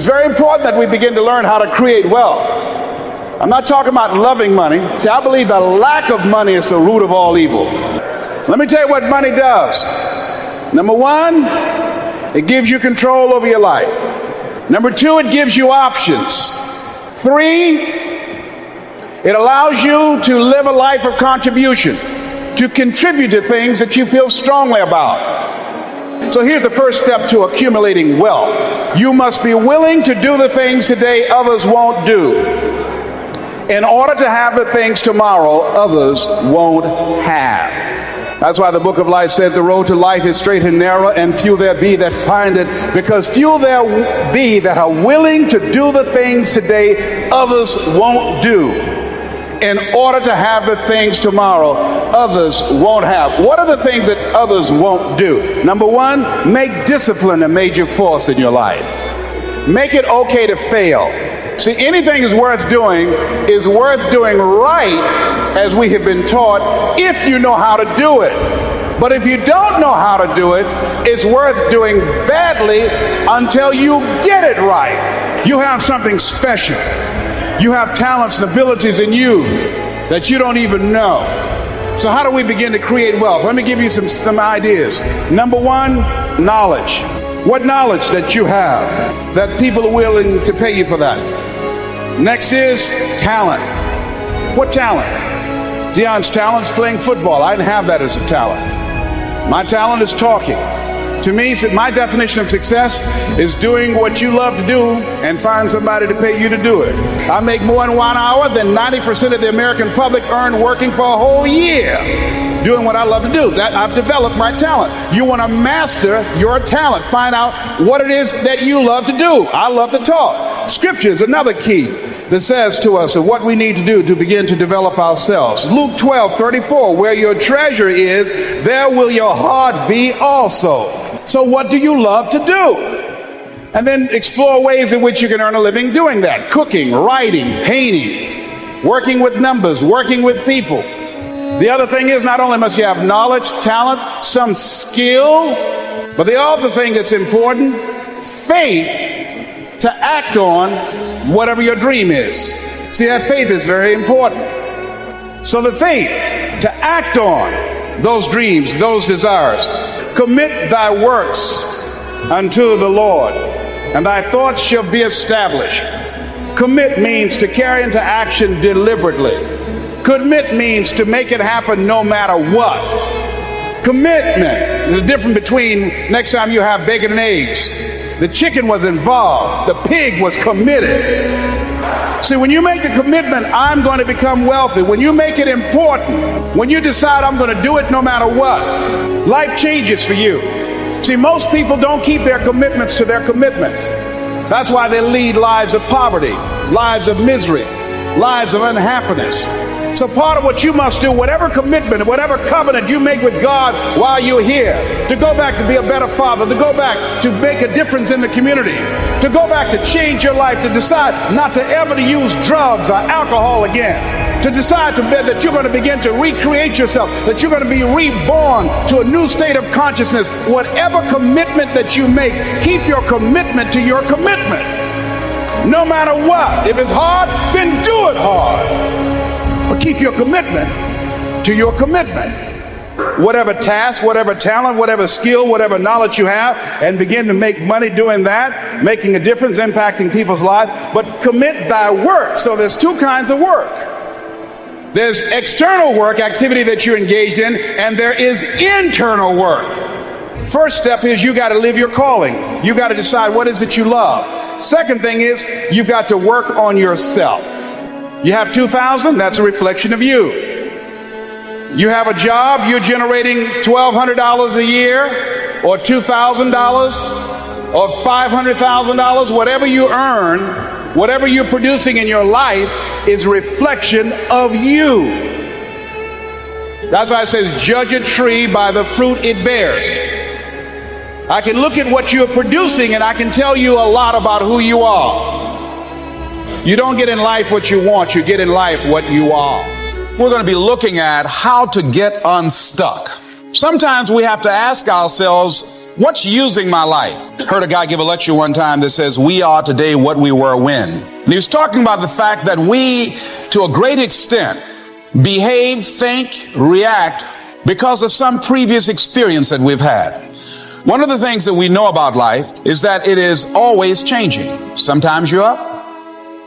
It's very important that we begin to learn how to create wealth. I'm not talking about loving money. See, I believe the lack of money is the root of all evil. Let me tell you what money does. Number one, it gives you control over your life. Number two, it gives you options. Three, it allows you to live a life of contribution, to contribute to things that you feel strongly about. So here's the first step to accumulating wealth. You must be willing to do the things today others won't do, in order to have the things tomorrow others won't have. That's why the book of life says the road to life is straight and narrow, and few there be that find it, because few there be that are willing to do the things today others won't do, in order to have the things tomorrow others won't have. What are the things that others won't do? Number one, make discipline a major force in your life. Make it okay to fail. See, anything is worth doing right, as we have been taught, if you know how to do it. But if you don't know how to do it, it's worth doing badly until you get it right. You have something special. You have talents and abilities in you that you don't even know. So how do we begin to create wealth? Let me give you some ideas. Number one, knowledge. What knowledge that you have that people are willing to pay you for that? Next is talent. What talent? Dion's talent is playing football. I didn't have that as a talent. My talent is talking. To me, my definition of success is doing what you love to do and find somebody to pay you to do it. I make more in 1 hour than 90% of the American public earn working for a whole year doing what I love to do. That I've developed my talent. You want to master your talent. Find out what it is that you love to do. I love to talk. Scripture is another key that says to us of what we need to do to begin to develop ourselves. Luke 12:34, where your treasure is, there will your heart be also. So what do you love to do? And then explore ways in which you can earn a living doing that. Cooking, writing, painting, working with numbers, working with people. The other thing is, not only must you have knowledge, talent, some skill, but the other thing that's important, faith to act on whatever your dream is. See, that faith is very important. So the faith to act on those dreams, those desires. Commit thy works unto the Lord, and thy thoughts shall be established. Commit means to carry into action deliberately. Commit means to make it happen no matter what. Commitment, the difference between next time you have bacon and eggs. The chicken was involved. The pig was committed. See, when you make a commitment, I'm going to become wealthy. When you make it important, when you decide I'm going to do it no matter what, life changes for you. See, most people don't keep their commitments to their commitments. That's why they lead lives of poverty, lives of misery, lives of unhappiness. So part of what you must do, whatever commitment, whatever covenant you make with God while you're here, to go back to be a better father, to go back to make a difference in the community, to go back to change your life, to decide not to ever to use drugs or alcohol again, to decide that you're going to begin to recreate yourself, that you're going to be reborn to a new state of consciousness. Whatever commitment that you make, keep your commitment to your commitment. No matter what. If it's hard, then do it hard. But keep your commitment to your commitment. Whatever task, whatever talent, whatever skill, whatever knowledge you have, and begin to make money doing that, making a difference, impacting people's lives. But commit thy work. So there's two kinds of work. There's external work, activity that you're engaged in, and there is internal work. First step is you got to live your calling. You got to decide what is it you love. Second thing is you've got to work on yourself. You have $2,000, that's a reflection of you. You have a job, you're generating $1,200 a year, or $2,000, or $500,000, whatever you earn, whatever you're producing in your life is a reflection of you. That's why it says, judge a tree by the fruit it bears. I can look at what you're producing and I can tell you a lot about who you are. You don't get in life what you want, you get in life what you are. We're going to be looking at how to get unstuck. Sometimes we have to ask ourselves, What's using my life? Heard a guy give a lecture one time that says, we are today what we were when. And he was talking about the fact that we, to a great extent, behave, think, react because of some previous experience that we've had. One of the things that we know about life is that it is always changing. Sometimes you're up,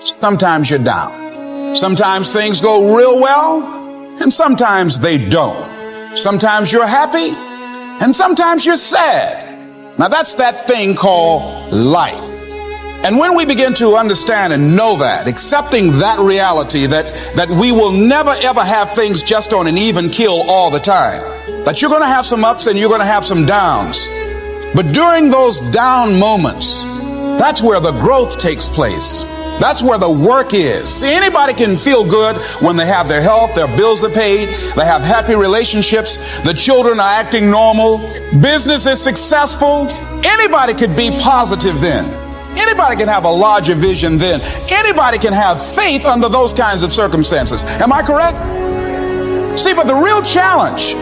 sometimes you're down. Sometimes things go real well, and sometimes they don't. Sometimes you're happy, and sometimes you're sad. Now that's that thing called life. And when we begin to understand and know that, accepting that reality that we will never ever have things just on an even keel all the time, that you're going to have some ups and you're going to have some downs. But during those down moments, that's where the growth takes place. That's where the work is. See, anybody can feel good when they have their health, their bills are paid, they have happy relationships, the children are acting normal, business is successful. Anybody could be positive then. Anybody can have a larger vision then. Anybody can have faith under those kinds of circumstances. Am I correct? See, but the real challenge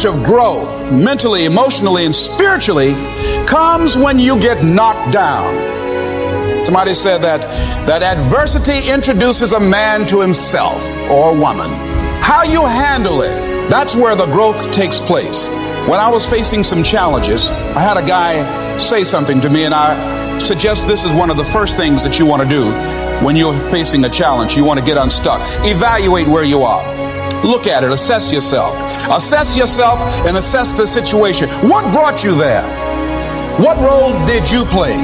of growth, mentally, emotionally, and spiritually, comes when you get knocked down. Somebody said that adversity introduces a man to himself or a woman. How you handle it, that's where the growth takes place. When I was facing some challenges, I had a guy say something to me, and I suggest this is one of the first things that you want to do when you're facing a challenge. You want to get unstuck. Evaluate where you are. Look at it. Assess yourself. Assess yourself and assess the situation. What brought you there? What role did you play?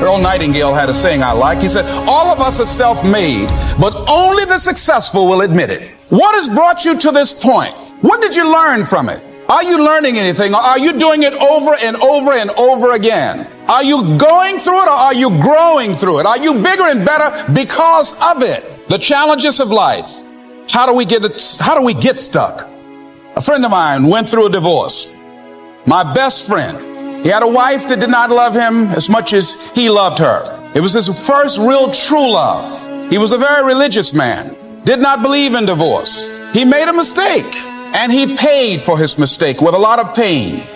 Earl Nightingale had a saying I like. He said, all of us are self-made, but only the successful will admit it. What has brought you to this point? What did you learn from it? Are you learning anything, or are you doing it over and over and over again? Are you going through it, or are you growing through it? Are you bigger and better because of it? The challenges of life. How do we get stuck? A friend of mine went through a divorce. My best friend. He had a wife that did not love him as much as he loved her. It was his first real true love. He was a very religious man. Did not believe in divorce. He made a mistake. And he paid for his mistake with a lot of pain,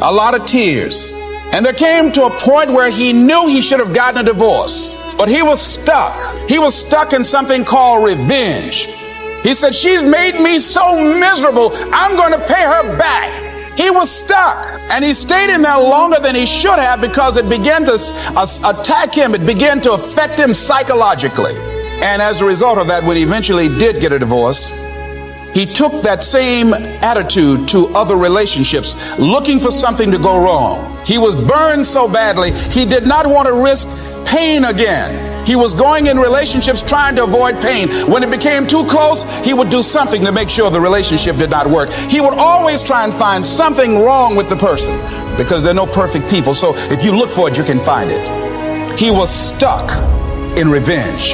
a lot of tears. And there came to a point where he knew he should have gotten a divorce, but he was stuck. He was stuck in something called revenge. He said, she's made me so miserable, I'm going to pay her back. He was stuck, and he stayed in there longer than he should have because it began to attack him. It began to affect him psychologically. And as a result of that, when he eventually did get a divorce, he took that same attitude to other relationships, looking for something to go wrong. He was burned so badly, he did not want to risk pain again. He was going in relationships trying to avoid pain. When it became too close, he would do something to make sure the relationship did not work. He would always try and find something wrong with the person, because there are no perfect people. So if you look for it, you can find it. He was stuck in revenge.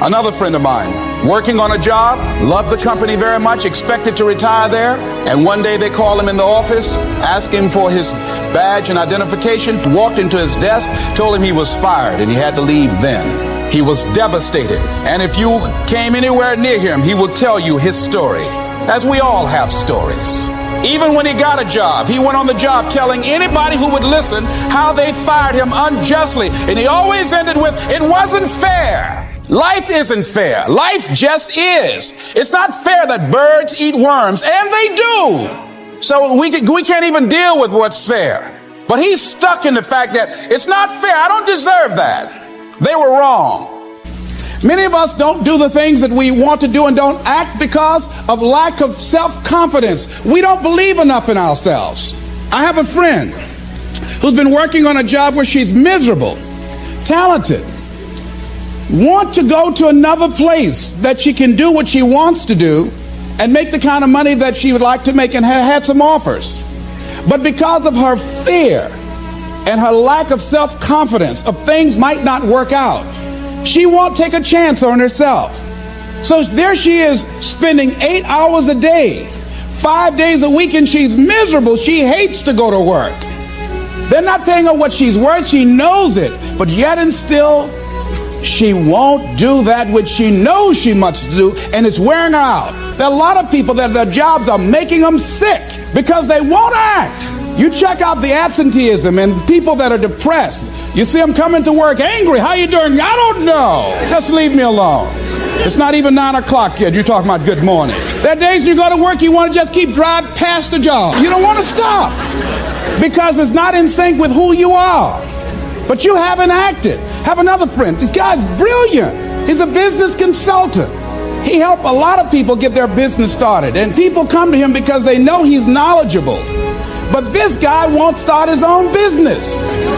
Another friend of mine, working on a job, loved the company very much, expected to retire there. And one day they called him in the office, asked him for his badge and identification, walked into his desk, told him he was fired and he had to leave then. He was devastated. And if you came anywhere near him, he would tell you his story, as we all have stories. Even when he got a job, he went on the job telling anybody who would listen how they fired him unjustly. And he always ended with, it wasn't fair. Life isn't fair. Life just is. It's not fair that birds eat worms, and they do. So we can't even deal with what's fair. But he's stuck in the fact that it's not fair. I don't deserve that. They were wrong. Many of us don't do the things that we want to do and don't act because of lack of self-confidence. We don't believe enough in ourselves. I have a friend who's been working on a job where she's miserable, talented, want to go to another place that she can do what she wants to do and make the kind of money that she would like to make, and had some offers. But because of her fear and her lack of self-confidence of things might not work out, she won't take a chance on herself. So there she is, spending 8 hours a day, 5 days a week, and she's miserable. She hates to go to work. They're not paying her what she's worth. She knows it, but yet and still, she won't do that which she knows she must do, and it's wearing her out. There are a lot of people that their jobs are making them sick because they won't act. You check out the absenteeism and people that are depressed. You see them coming to work angry. How you doing? I don't know. Just leave me alone. It's not even 9 o'clock yet. You're talking about good morning. There are days you go to work, you want to just keep driving past the job. You don't want to stop because it's not in sync with who you are. But you haven't acted. Have another friend. This guy's brilliant. He's a business consultant. He helped a lot of people get their business started. And people come to him because they know he's knowledgeable. But this guy won't start his own business.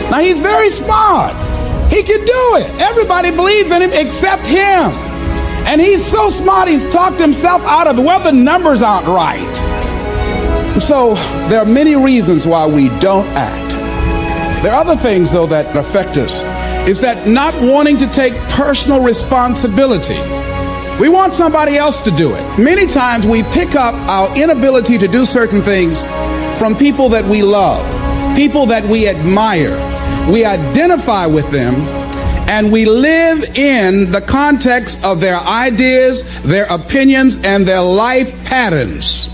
Now, he's very smart. He can do it. Everybody believes in him except him. And he's so smart, he's talked himself out of it. Well, the numbers aren't right. So there are many reasons why we don't act. There are other things, though, that affect us. Is that not wanting to take personal responsibility. We want somebody else to do it. Many times we pick up our inability to do certain things from people that we love, people that we admire. We identify with them, and we live in the context of their ideas, their opinions, and their life patterns.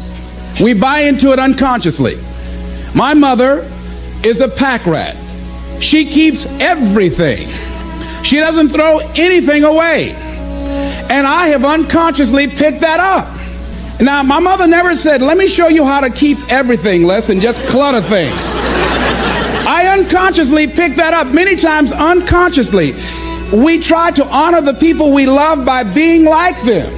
We buy into it unconsciously. My mother is a pack rat. She keeps everything. She doesn't throw anything away. And I have unconsciously picked that up. Now, my mother never said, let me show you how to keep everything, Les, and just clutter things. I unconsciously picked that up. Many times, unconsciously, we try to honor the people we love by being like them.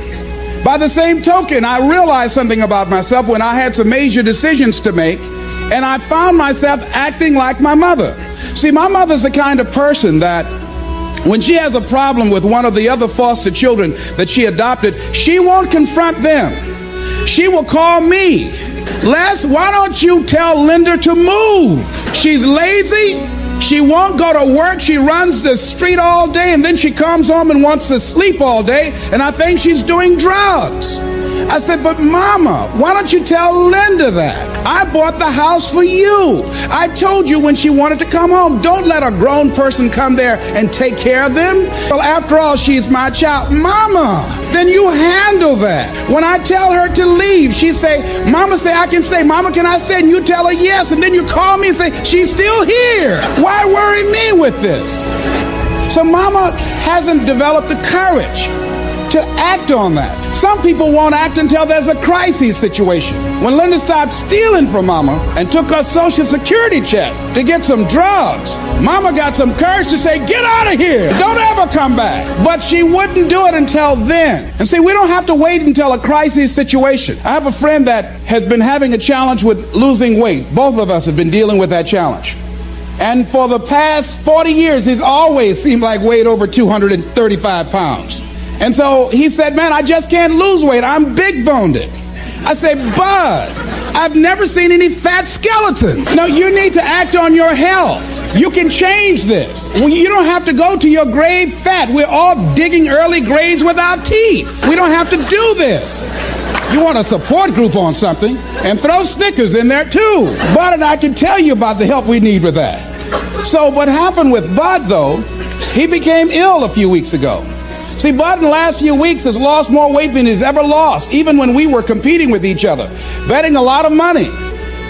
By the same token, I realized something about myself when I had some major decisions to make, and I found myself acting like my mother. See, my mother's the kind of person that when she has a problem with one of the other foster children that she adopted, she won't confront them. She will call me. Les, why don't you tell Linda to move? She's lazy. She won't go to work. She runs the street all day, and then she comes home and wants to sleep all day, and I think she's doing drugs. I said, but Mama, why don't you tell Linda that? I bought the house for you. I told you when she wanted to come home, don't let a grown person come there and take care of them. Well, after all, she's my child. Mama, then you handle that. When I tell her to leave, she say, Mama say, I can stay. Mama, can I stay? And you tell her yes. And then you call me and say, she's still here. Why worry me with this? So Mama hasn't developed the courage to act on that. Some people won't act until there's a crisis situation. When Linda stopped stealing from Mama and took her Social Security check to get some drugs, Mama got some courage to say, get out of here, don't ever come back. But she wouldn't do it until then. And see, we don't have to wait until a crisis situation. I have a friend that has been having a challenge with losing weight. Both of us have been dealing with that challenge. And for the past 40 years, he's always seemed like weighed over 235 pounds. And so he said, man, I just can't lose weight. I'm big boned it. I say, Bud, I've never seen any fat skeletons. No, you need to act on your health. You can change this. Well, you don't have to go to your grave fat. We're all digging early graves with our teeth. We don't have to do this. You want a support group on something, and throw Snickers in there too. Bud and I can tell you about the help we need with that. So what happened with Bud, though, he became ill a few weeks ago. See, Bud in the last few weeks has lost more weight than he's ever lost, even when we were competing with each other, betting a lot of money.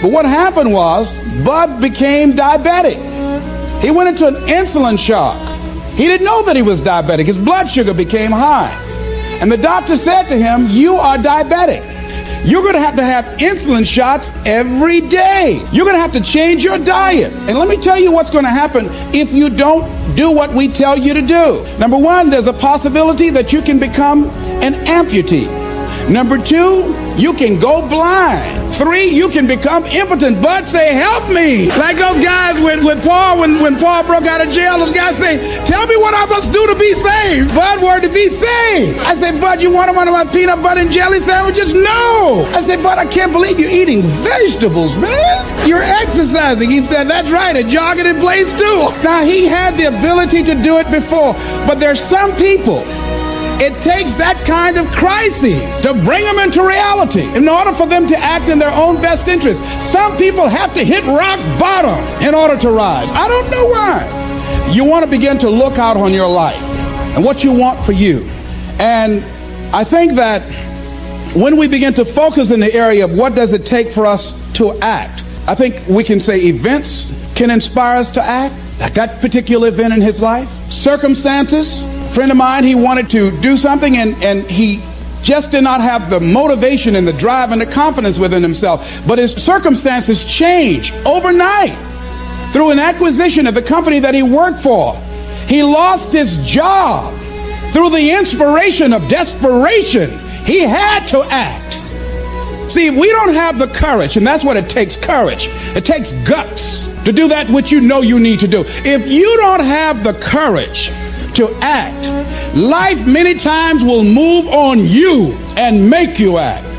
But what happened was, Bud became diabetic. He went into an insulin shock. He didn't know that he was diabetic. His blood sugar became high. And the doctor said to him, you are diabetic. You're going to have insulin shots every day. You're going to have to change your diet. And let me tell you what's going to happen if you don't do what we tell you to do. Number one, there's a possibility that you can become an amputee. Number two, you can go blind. 3, you can become impotent. Bud say, help me. Like those guys with Paul, when Paul broke out of jail, those guys say, tell me what I must do to be saved. Bud wanted to be saved. I said, Bud, you want one of my peanut butter and jelly sandwiches? No. I said, Bud, I can't believe you're eating vegetables, man. You're exercising. He said, that's right, and jogging in place too. Now, he had the ability to do it before, but there's some people, it takes that kind of crisis to bring them into reality in order for them to act in their own best interest. Some people have to hit rock bottom in order to rise. I don't know why. You want to begin to look out on your life and what you want for you. And I think that when we begin to focus in the area of what does it take for us to act, I think we can say events can inspire us to act. Like that particular event in his life, circumstances. A friend of mine, he wanted to do something and he just did not have the motivation and the drive and the confidence within himself. But his circumstances changed overnight through an acquisition of the company that he worked for. He lost his job through the inspiration of desperation. He had to act. See, we don't have the courage, and that's what it takes, courage. It takes guts to do that which you know you need to do. If you don't have the courage to act, life many times will move on you and make you act.